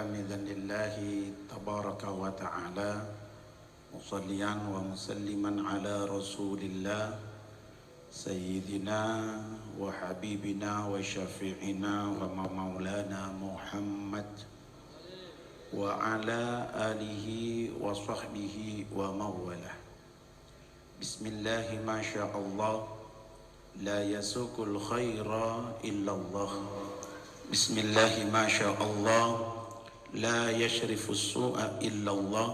حامدا لله تبارك وتعالى مصليا ومسلما على رسول الله سيدنا وحبيبنا وشفيعنا ومولانا محمد وعلى آله وصحبه وموله. بسم الله ما شاء الله لا يسوق الخير إلا الله. بسم الله ما شاء الله لا يشرف السوء إلا الله.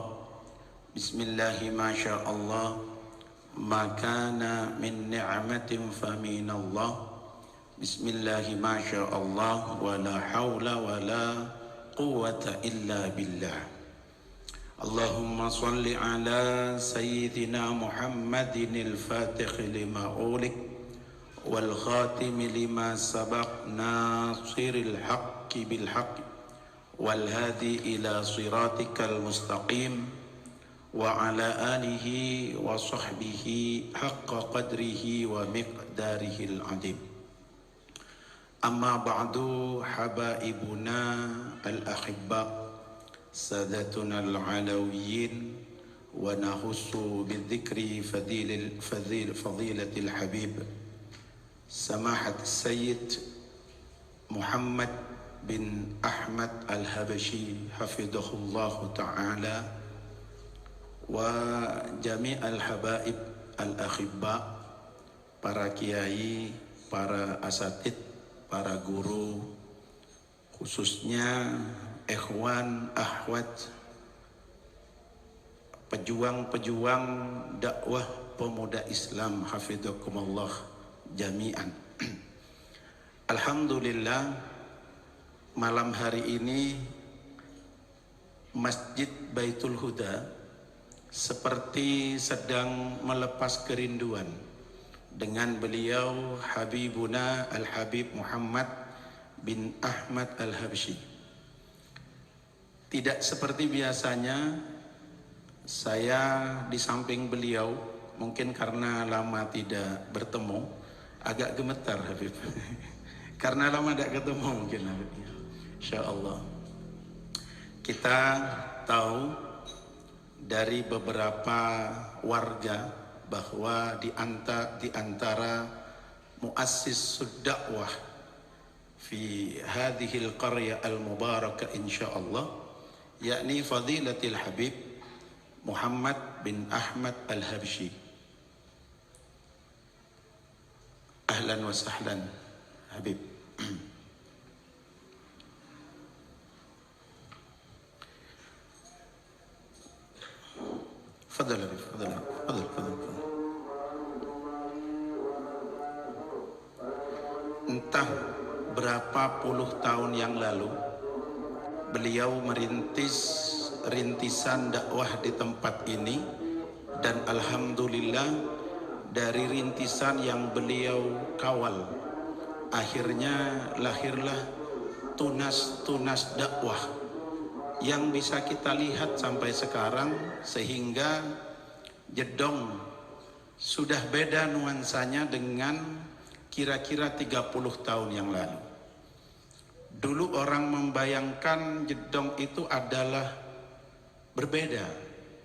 بسم الله ما شاء الله ما كان من نعمة فمن الله. بسم الله ما شاء الله ولا حول ولا قوة إلا بالله. اللهم صل على سيدنا محمد الفاتح لما أغلق والخاتم لما سبق ناصر الحق بالحق والهادي إلى صراطك المستقيم وعلى آله وصحبه حق قدره ومقداره العظيم. أما بعد حبائبنا الأحباء سادتنا العلويين ونخص بالذكر فضيلة الحبيب سماحة السيد محمد بن أحمد الحبشي حفظه الله تعالى وجميع الحبائب الأحباء, para kiai, para asatid, para guru, khususnya ikhwan, akhwat, pejuang-pejuang dakwah pemuda Islam hafizakumullah jami'an. Alhamdulillah, malam hari ini Masjid Baitul Huda seperti sedang melepas kerinduan dengan beliau Habibuna Al-Habib Muhammad bin Ahmad Al-Habsyi. Tidak seperti biasanya saya di samping beliau, mungkin karena lama tidak bertemu, agak gemetar Habib. Karena lama tidak ketemu mungkin Habib. Insyaallah. Kita tahu dari beberapa warga bahwa di antara muassis dakwah fi hadhihi al-qaryah al-mubarakah insyaallah, yakni Fadilatul Habib Muhammad bin Ahmad Al-Habsyi. Ahlan wa sahlan Habib. Fadal Habib, fadal. Entah berapa puluh tahun yang lalu beliau merintis rintisan dakwah di tempat ini, dan alhamdulillah dari rintisan yang beliau kawal akhirnya lahirlah tunas-tunas dakwah yang bisa kita lihat sampai sekarang, sehingga Jedong sudah beda nuansanya dengan kira-kira 30 tahun yang lalu. Dulu orang membayangkan Jedong itu adalah berbeda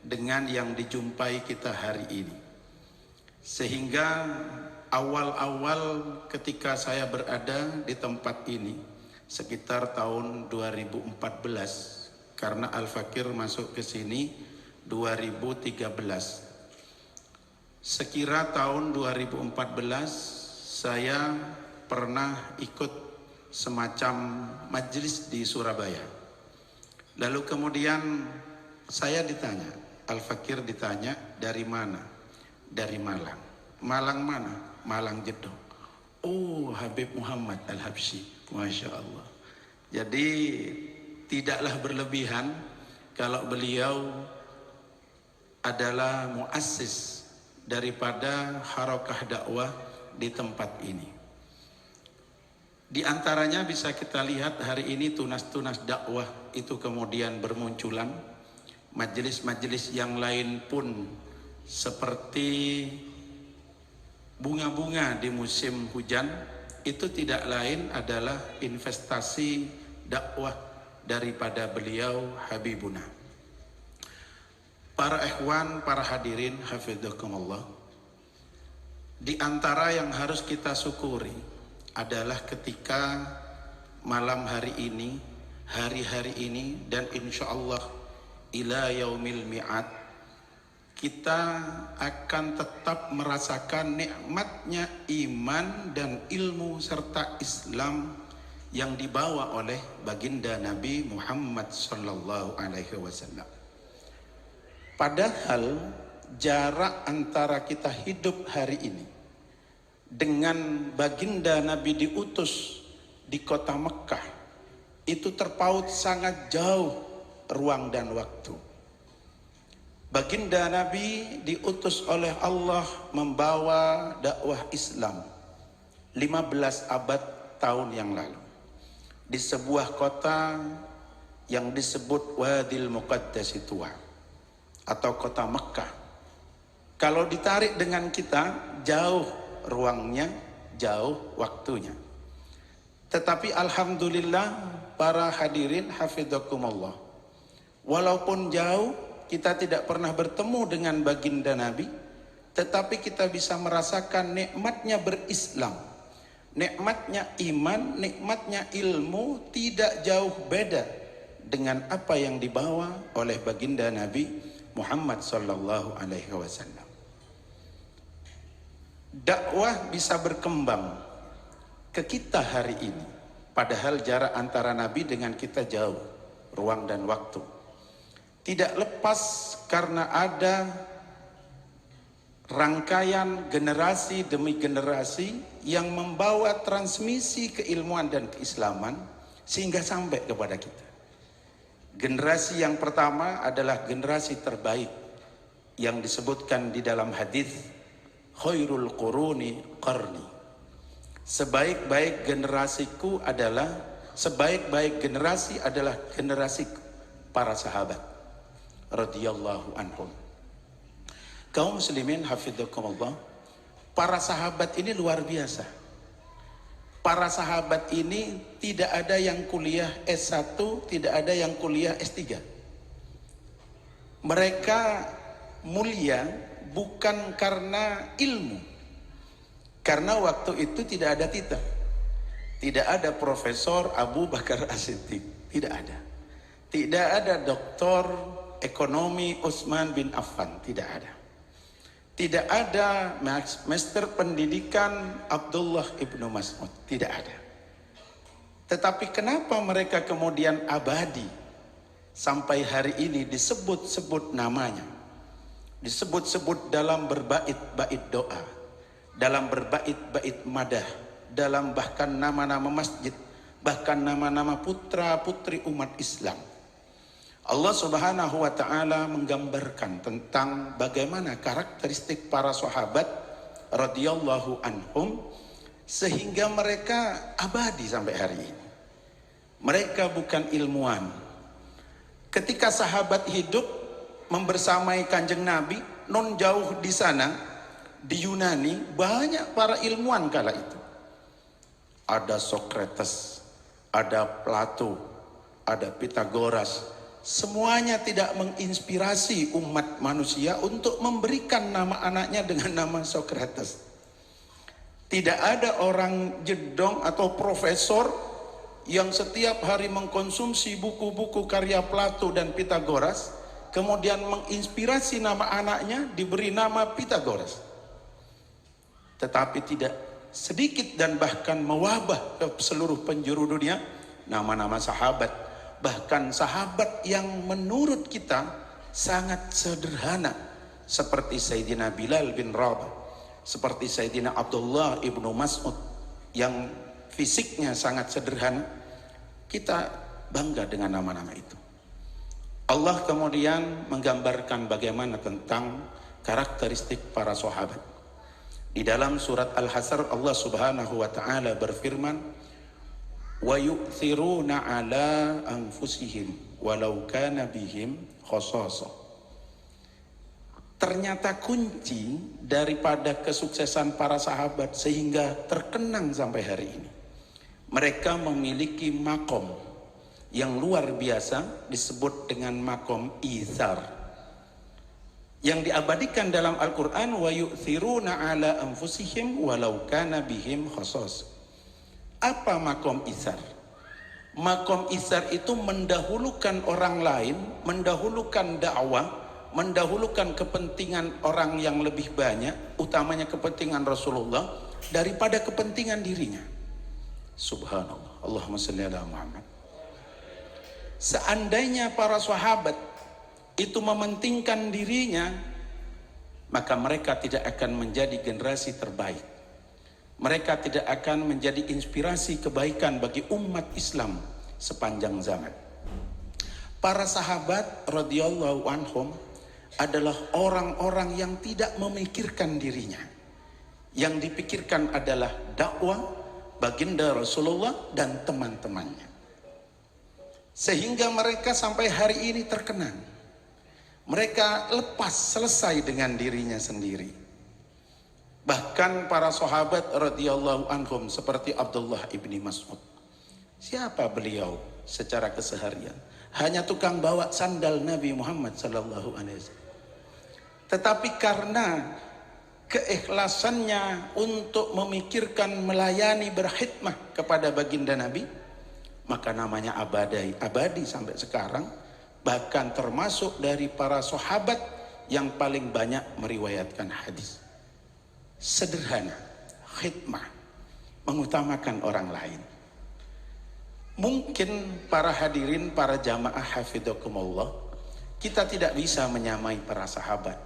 dengan yang dijumpai kita hari ini. Sehingga awal-awal ketika saya berada di tempat ini sekitar tahun 2014, karena Al-Fakir masuk ke sini 2013. Sekira tahun 2014 saya pernah ikut semacam majelis di Surabaya. Lalu kemudian saya ditanya, Al-Fakir ditanya, dari mana? Dari Malang. Malang mana? Malang Jedong. Oh, Habib Muhammad Al-Habsyi. Masya Allah. Jadi tidaklah berlebihan kalau beliau adalah muassis daripada harakah dakwah di tempat ini. Di antaranya bisa kita lihat hari ini tunas-tunas dakwah itu kemudian bermunculan. Majelis-majelis yang lain pun seperti bunga-bunga di musim hujan, itu tidak lain adalah investasi dakwah daripada beliau Habibuna. Para ikhwan, para hadirin hafizakumullah, di antara yang harus kita syukuri adalah ketika malam hari ini, hari-hari ini, dan insya Allah ila yaumil mi'ad, kita akan tetap merasakan nikmatnya iman dan ilmu serta Islam yang dibawa oleh baginda Nabi Muhammad sallallahu alaihi wasallam. Padahal jarak antara kita hidup hari ini dengan baginda Nabi diutus di kota Mekah itu terpaut sangat jauh ruang dan waktu. Baginda Nabi diutus oleh Allah membawa dakwah Islam 15 abad tahun yang lalu di sebuah kota yang disebut Wadil Muqaddas Tuwa atau kota Mekah. Kalau ditarik dengan kita, jauh ruangnya, jauh waktunya. Tetapi alhamdulillah para hadirin hafizakumullah, walaupun jauh, kita tidak pernah bertemu dengan baginda Nabi, tetapi kita bisa merasakan nikmatnya berislam, nikmatnya iman, nikmatnya ilmu tidak jauh beda dengan apa yang dibawa oleh baginda Nabi Muhammad sallallahu alaihi wasallam. Dakwah bisa berkembang ke kita hari ini, padahal jarak antara Nabi dengan kita jauh, ruang dan waktu. Tidak lepas karena ada rangkaian generasi demi generasi yang membawa transmisi keilmuan dan keislaman sehingga sampai kepada kita. Generasi yang pertama adalah generasi terbaik yang disebutkan di dalam hadis khairul quruni qarni. Sebaik-baik generasiku adalah sebaik-baik generasi adalah generasi para sahabat radhiyallahu anhum. Kaum muslimin hafizakumullah, para sahabat ini luar biasa. Para sahabat ini tidak ada yang kuliah S1, tidak ada yang kuliah S3. Mereka mulia bukan karena ilmu. Karena waktu itu tidak ada titel. Tidak ada Profesor Abu Bakar As-Siddiq, tidak ada. Tidak ada Doktor Ekonomi Utsman bin Affan, tidak ada. Tidak ada Master Pendidikan Abdullah ibnu Mas'ud, tidak ada. Tetapi kenapa mereka kemudian abadi sampai hari ini disebut-sebut namanya, disebut-sebut dalam berbait-bait doa, dalam berbait-bait madah, dalam bahkan nama-nama masjid, bahkan nama-nama putra-putri umat Islam. Allah Subhanahu wa ta'ala menggambarkan tentang bagaimana karakteristik para sahabat radhiyallahu anhum sehingga mereka abadi sampai hari ini. Mereka bukan ilmuwan. Ketika sahabat hidup membersamai Kanjeng Nabi, non jauh di sana di Yunani banyak para ilmuwan kala itu. Ada Socrates, ada Plato, ada Pythagoras. Semuanya tidak menginspirasi umat manusia untuk memberikan nama anaknya dengan nama Socrates. Tidak ada orang jedong atau profesor yang setiap hari mengkonsumsi buku-buku karya Plato dan Pythagoras, kemudian menginspirasi nama anaknya diberi nama Pythagoras. Tetapi tidak sedikit dan bahkan mewabah ke seluruh penjuru dunia nama-nama sahabat. Bahkan sahabat yang menurut kita sangat sederhana, seperti Sayyidina Bilal bin Rabah, seperti Sayyidina Abdullah ibnu Mas'ud yang fisiknya sangat sederhana. Kita bangga dengan nama-nama itu. Allah kemudian menggambarkan bagaimana tentang karakteristik para sahabat. Di dalam surat Al-Hasr Allah Subhanahu wa ta'ala berfirman, wa yu'thiruna ala anfusihim walau kana bihim khasasah. Ternyata kunci daripada kesuksesan para sahabat sehingga terkenang sampai hari ini, mereka memiliki makom, yang luar biasa disebut dengan makom ithar, yang diabadikan dalam Al-Quran, wa yu'thiruna ala anfusihim walau kana bihim khasas. Apa makom ithar? Makom ithar itu mendahulukan orang lain, mendahulukan dakwah, mendahulukan kepentingan orang yang lebih banyak, utamanya kepentingan Rasulullah, daripada kepentingan dirinya. Subhanallah. Allahumma salli ala Muhammad. Seandainya para sahabat itu mementingkan dirinya, maka mereka tidak akan menjadi generasi terbaik. Mereka tidak akan menjadi inspirasi kebaikan bagi umat Islam sepanjang zaman. Para sahabat radhiyallahu anhum adalah orang-orang yang tidak memikirkan dirinya. Yang dipikirkan adalah dakwah baginda Rasulullah dan teman-temannya. Sehingga mereka sampai hari ini terkenang. Mereka lepas, selesai dengan dirinya sendiri. Bahkan para sahabat radhiyallahu anhum seperti Abdullah ibni Mas'ud. Siapa beliau secara keseharian? Hanya tukang bawa sandal Nabi Muhammad sallallahu alaihi wasallam. Tetapi karena keikhlasannya untuk memikirkan, melayani, berkhidmah kepada baginda Nabi, maka namanya abadi sampai sekarang, bahkan termasuk dari para sahabat yang paling banyak meriwayatkan hadis. Sederhana, khidmah, mengutamakan orang lain. Mungkin para hadirin, para jamaah hafidhakumullah, kita tidak bisa menyamai para sahabat,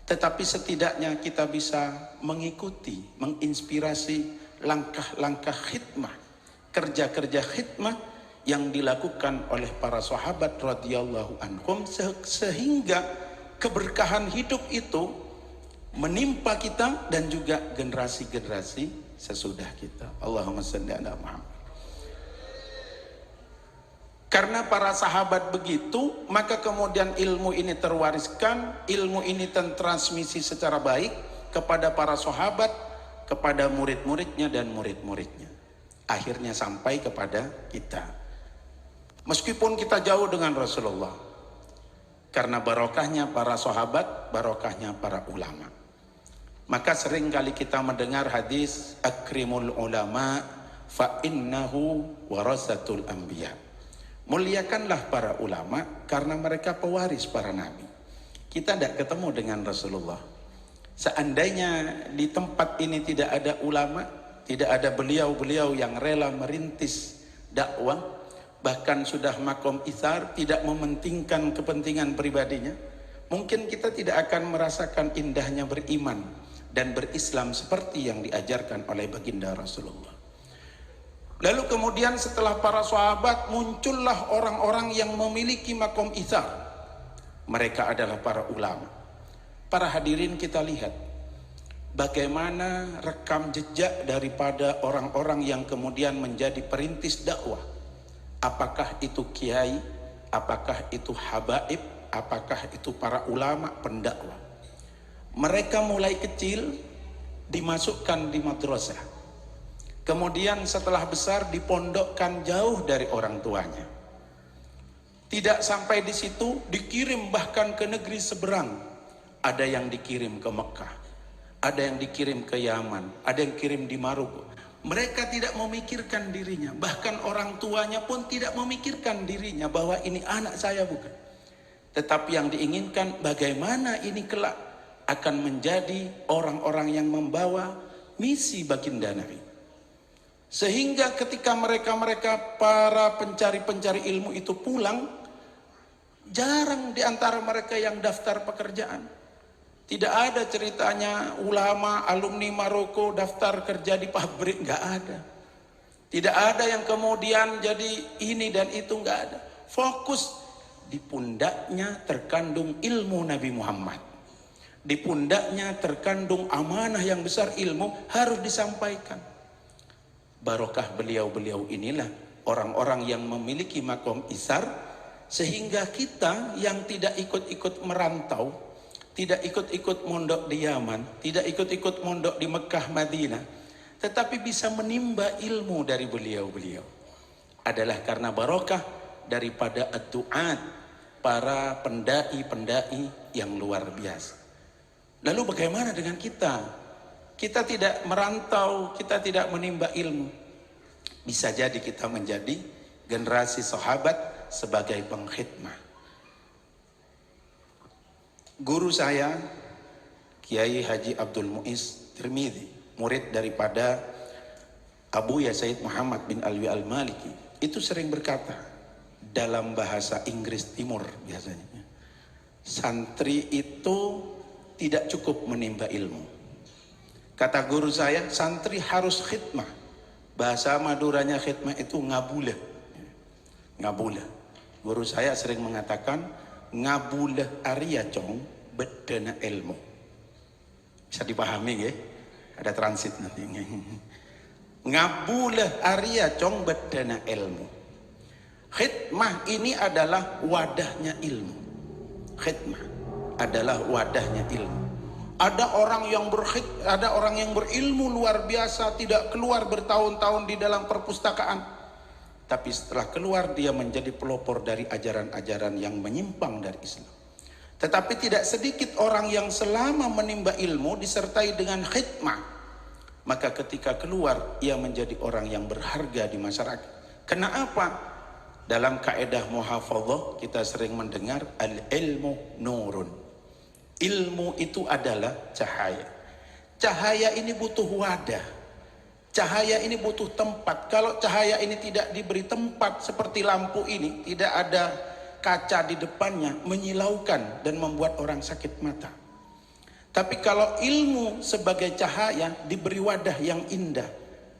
tetapi setidaknya kita bisa mengikuti, menginspirasi langkah-langkah khidmah, kerja-kerja khidmah yang dilakukan oleh para sahabat radhiyallahu anhum, sehingga keberkahan hidup itu menimpa kita dan juga generasi-generasi sesudah kita. Allahumma shalli ala Muhammad. Karena para sahabat begitu, maka kemudian ilmu ini terwariskan, ilmu ini tertransmisi secara baik kepada para sahabat, kepada murid-muridnya dan murid-muridnya. Akhirnya sampai kepada kita. Meskipun kita jauh dengan Rasulullah, karena barokahnya para sahabat, barokahnya para ulama. Maka sering kali kita mendengar hadis akrimul ulama fa innahu warasatul anbiya. Muliakanlah para ulama karena mereka pewaris para nabi. Kita tidak ketemu dengan Rasulullah. Seandainya di tempat ini tidak ada ulama, tidak ada beliau-beliau yang rela merintis dakwah, bahkan sudah makom ithar, tidak mementingkan kepentingan pribadinya, mungkin kita tidak akan merasakan indahnya beriman dan berislam seperti yang diajarkan oleh baginda Rasulullah. Lalu kemudian setelah para sahabat, muncullah orang-orang yang memiliki makom ithar. Mereka adalah para ulama. Para hadirin, kita lihat bagaimana rekam jejak daripada orang-orang yang kemudian menjadi perintis dakwah. Apakah itu kiai, apakah itu habaib, apakah itu para ulama pendakwah. Mereka mulai kecil dimasukkan di madrasah. Kemudian setelah besar dipondokkan jauh dari orang tuanya. Tidak sampai di situ, dikirim bahkan ke negeri seberang. Ada yang dikirim ke Mekah, ada yang dikirim ke Yaman, ada yang kirim di Maroko. Mereka tidak memikirkan dirinya, bahkan orang tuanya pun tidak memikirkan dirinya bahwa ini anak saya, bukan. Tetapi yang diinginkan bagaimana ini kelak akan menjadi orang-orang yang membawa misi baginda Nabi. Sehingga ketika mereka para pencari-pencari ilmu itu pulang, jarang di antara mereka yang daftar pekerjaan. Tidak ada ceritanya ulama, alumni Maroko daftar kerja di pabrik, nggak ada. Tidak ada yang kemudian jadi ini dan itu, nggak ada. Fokus di pundaknya terkandung ilmu Nabi Muhammad. Di pundaknya terkandung amanah yang besar, ilmu harus disampaikan. Barokah beliau-beliau inilah orang-orang yang memiliki makom ithar, sehingga kita yang tidak ikut-ikut merantau, tidak ikut-ikut mondok di Yaman, tidak ikut-ikut mondok di Mekah, Madinah, tetapi bisa menimba ilmu dari beliau-beliau, adalah karena barokah daripada ad-du'at, para pendai-pendai yang luar biasa. Lalu bagaimana dengan kita? Kita tidak merantau, kita tidak menimba ilmu. Bisa jadi kita menjadi generasi sahabat sebagai pengkhidmah. Guru saya, Kiai Haji Abdul Muiz Tirmidzi, murid daripada Abu Ya Said Muhammad bin Alwi Al-Maliki, itu sering berkata dalam bahasa Inggris Timur biasanya, santri itu tidak cukup menimba ilmu. Kata guru saya, santri harus khidmah. Bahasa Maduranya khidmah itu ngabulah. Ngabulah. Guru saya sering mengatakan, ngabulah Arya Cong bedana ilmu. Bisa dipahami ya? Ada transit nanti. Ngabulah Arya Cong bedana ilmu. Khidmah ini adalah wadahnya ilmu. Khidmah adalah wadahnya ilmu. Ada orang yang berilmu luar biasa, tidak keluar bertahun-tahun di dalam perpustakaan, tapi setelah keluar dia menjadi pelopor dari ajaran-ajaran yang menyimpang dari Islam. Tetapi tidak sedikit orang yang selama menimba ilmu disertai dengan khidmah, maka ketika keluar ia menjadi orang yang berharga di masyarakat. Kenapa? Dalam kaidah muhafadzah kita sering mendengar al-ilmu nurun. Ilmu itu adalah cahaya. Cahaya ini butuh wadah. Cahaya ini butuh tempat. Kalau cahaya ini tidak diberi tempat seperti lampu ini, tidak ada kaca di depannya, menyilaukan dan membuat orang sakit mata. Tapi kalau ilmu sebagai cahaya diberi wadah yang indah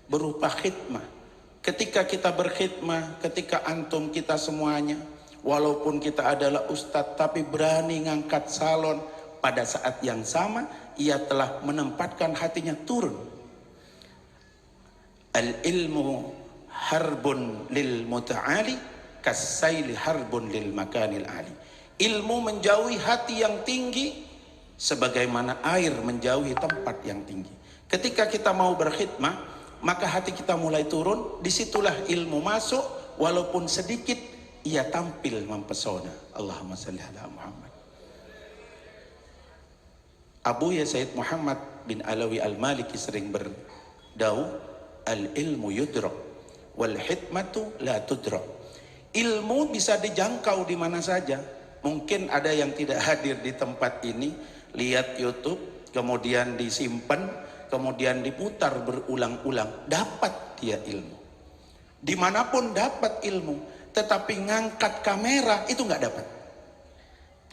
berupa khidmah. Ketika kita berkhidmah, ketika antum kita semuanya, walaupun kita adalah ustadz tapi berani ngangkat salon, pada saat yang sama ia telah menempatkan hatinya turun. Al-ilmu harbun lil muta'ali kasaili harbun lil makanil ali. Ilmu menjauhi hati yang tinggi sebagaimana air menjauhi tempat yang tinggi. Ketika kita mau berkhidmah, maka hati kita mulai turun. Disitulah ilmu masuk, walaupun sedikit ia tampil mempesona. Allahumma salli ala Muhammad. Abu Ya Said Muhammad bin Alawi Al-Maliki sering berdau, al-ilmu yudrak wal hikmatu la tudrak. Ilmu bisa dijangkau di mana saja. Mungkin ada yang tidak hadir di tempat ini, lihat YouTube, kemudian disimpan, kemudian diputar berulang-ulang, dapat dia ilmu. Dimanapun dapat ilmu, tetapi ngangkat kamera itu nggak dapat.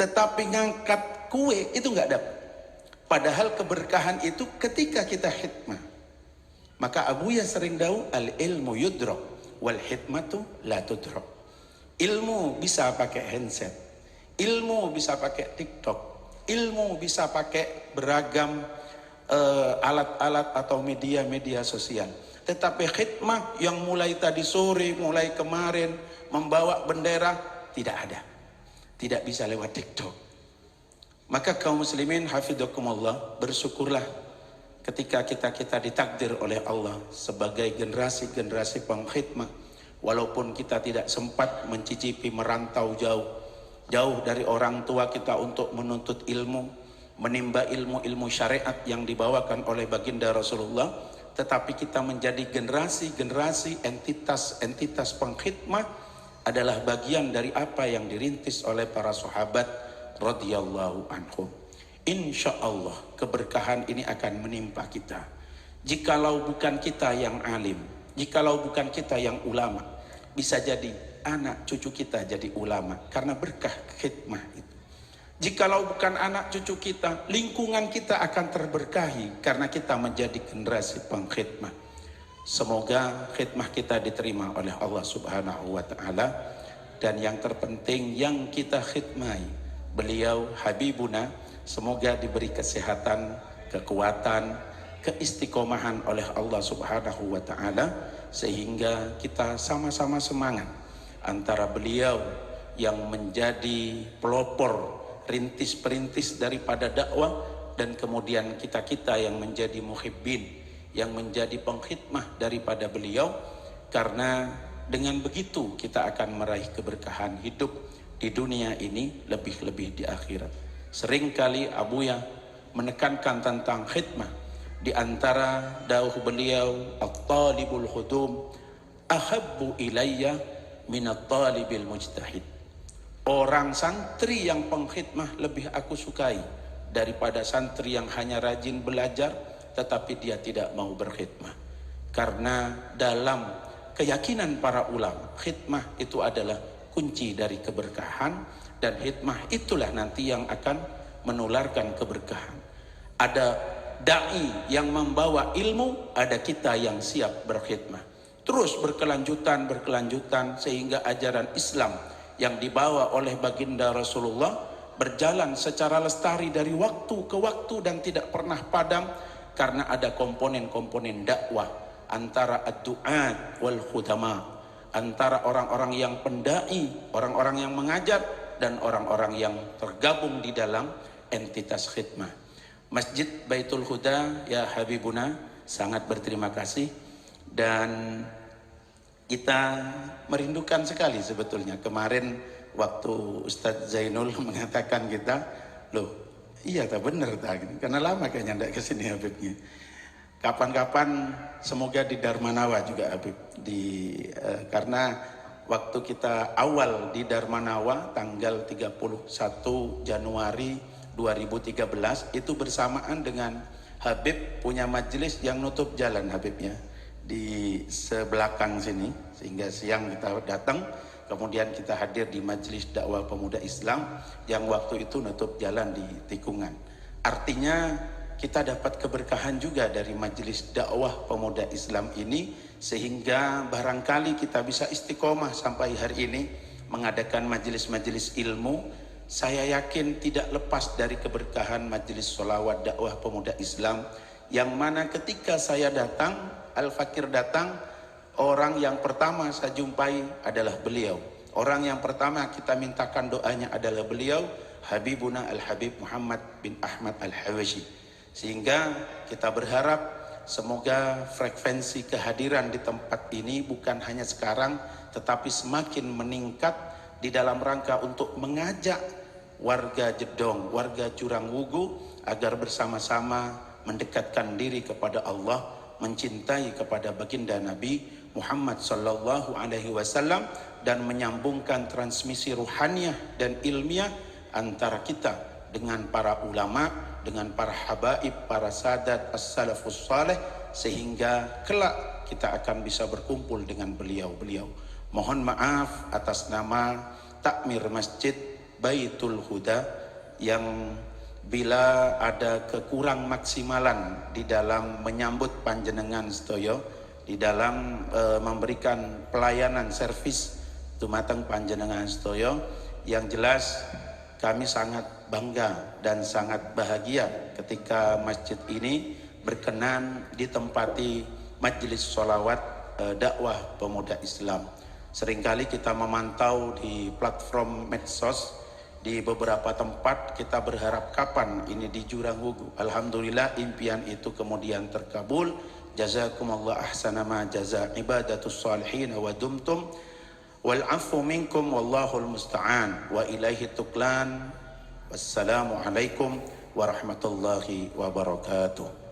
Tetapi ngangkat kue itu nggak dapat. Padahal keberkahan itu ketika kita khidmah. Maka Abu Ya sering dau, al-ilmu yudrak wal hikmatu la tudrak. Ilmu bisa pakai handset, ilmu bisa pakai TikTok, ilmu bisa pakai beragam alat-alat atau media-media sosial. Tetapi khidmah yang mulai tadi sore, mulai kemarin membawa bendera, tidak ada. Tidak bisa lewat TikTok. Maka kaum muslimin hafidhakumullah, bersyukurlah ketika kita ditakdir oleh Allah sebagai generasi-generasi pengkhidmah. Walaupun kita tidak sempat mencicipi merantau jauh dari orang tua kita untuk menuntut ilmu, menimba ilmu-ilmu syariat yang dibawakan oleh baginda Rasulullah, tetapi kita menjadi generasi-generasi entitas pengkhidmah adalah bagian dari apa yang dirintis oleh para sahabat radhiyallahu anhum. Insya Allah keberkahan ini akan menimpa kita. Jikalau bukan kita yang alim, jikalau bukan kita yang ulama, bisa jadi anak cucu kita jadi ulama karena berkah khidmah itu. Jikalau bukan anak cucu kita, lingkungan kita akan terberkahi karena kita menjadi generasi pengkhidmah. Semoga khidmah kita diterima oleh Allah Subhanahu wa taala, dan yang terpenting yang kita khidmai beliau Habibuna, semoga diberi kesehatan, kekuatan, keistiqomahan oleh Allah Subhanahu wa taala sehingga kita sama-sama semangat antara beliau yang menjadi pelopor rintis-perintis daripada dakwah dan kemudian kita-kita yang menjadi muhibbin, yang menjadi pengkhidmah daripada beliau, karena dengan begitu kita akan meraih keberkahan hidup di dunia ini, lebih-lebih di akhirat. Seringkali Abuya menekankan tentang khidmah. Di antara dawuh beliau, at-talibul khudum ahabbu ilayya minat talibil mujtahid. Orang santri yang pengkhidmah lebih aku sukai daripada santri yang hanya rajin belajar tetapi dia tidak mau berkhidmah. Karena dalam keyakinan para ulama, khidmah itu adalah kunci dari keberkahan, dan khidmah itulah nanti yang akan menularkan keberkahan. Ada dai yang membawa ilmu, ada kita yang siap berkhidmah. Terus berkelanjutan sehingga ajaran Islam yang dibawa oleh baginda Rasulullah berjalan secara lestari dari waktu ke waktu dan tidak pernah padam, karena ada komponen-komponen dakwah antara ad-du'at wal khudama, antara orang-orang yang pendai, orang-orang yang mengajar, dan orang-orang yang tergabung di dalam entitas khidmah. Masjid Baitul Huda, ya Habibuna, sangat berterima kasih, dan kita merindukan sekali sebetulnya. Kemarin waktu Ustadz Zainul mengatakan kita, loh iya tak bener tak, karena lama kayaknya tidak kesini Habibnya. Kapan-kapan semoga di Darmanawa juga Habib, karena waktu kita awal di Darmanawa tanggal 31 Januari 2013 itu bersamaan dengan Habib punya majelis yang nutup jalan Habibnya di sebelakang sini, sehingga siang kita datang, kemudian kita hadir di majelis dakwah pemuda Islam yang waktu itu nutup jalan di tikungan. Artinya kita dapat keberkahan juga dari majelis dakwah pemuda Islam ini, sehingga barangkali kita bisa istiqomah sampai hari ini mengadakan majelis-majelis ilmu. Saya yakin tidak lepas dari keberkahan majelis sholawat dakwah pemuda Islam, yang mana ketika saya datang, Al-Fakir datang, orang yang pertama saya jumpai adalah beliau. Orang yang pertama kita mintakan doanya adalah beliau, Habibuna Al-Habib Muhammad bin Ahmad Al-Hawashi. Sehingga kita berharap semoga frekuensi kehadiran di tempat ini bukan hanya sekarang, tetapi semakin meningkat di dalam rangka untuk mengajak warga Jedong, warga Jurang Wugu agar bersama-sama mendekatkan diri kepada Allah, mencintai kepada baginda Nabi Muhammad sallallahu alaihi wasallam, dan menyambungkan transmisi ruhaniyah dan ilmiah antara kita dengan para ulama, dengan para habaib, para sadat as-salafus saleh, sehingga kelak kita akan bisa berkumpul dengan beliau-beliau. Mohon maaf atas nama takmir Masjid Baitul Huda yang bila ada kekurang maksimalan di dalam menyambut panjenengan sedaya, di dalam memberikan pelayanan servis dumateng panjenengan sedaya, yang jelas kami sangat bangga dan sangat bahagia ketika masjid ini berkenan ditempati majelis sholawat dakwah pemuda Islam. Seringkali kita memantau di platform medsos di beberapa tempat, kita berharap kapan ini di Jurang Wugu. Alhamdulillah impian itu kemudian terkabul. Jazakumullah ahsana ma jaza ibadatus salihin wa dumtum wal afu minkum wallahul musta'an wa ilaihi tuklan. Wassalamu alaikum warahmatullahi wabarakatuh.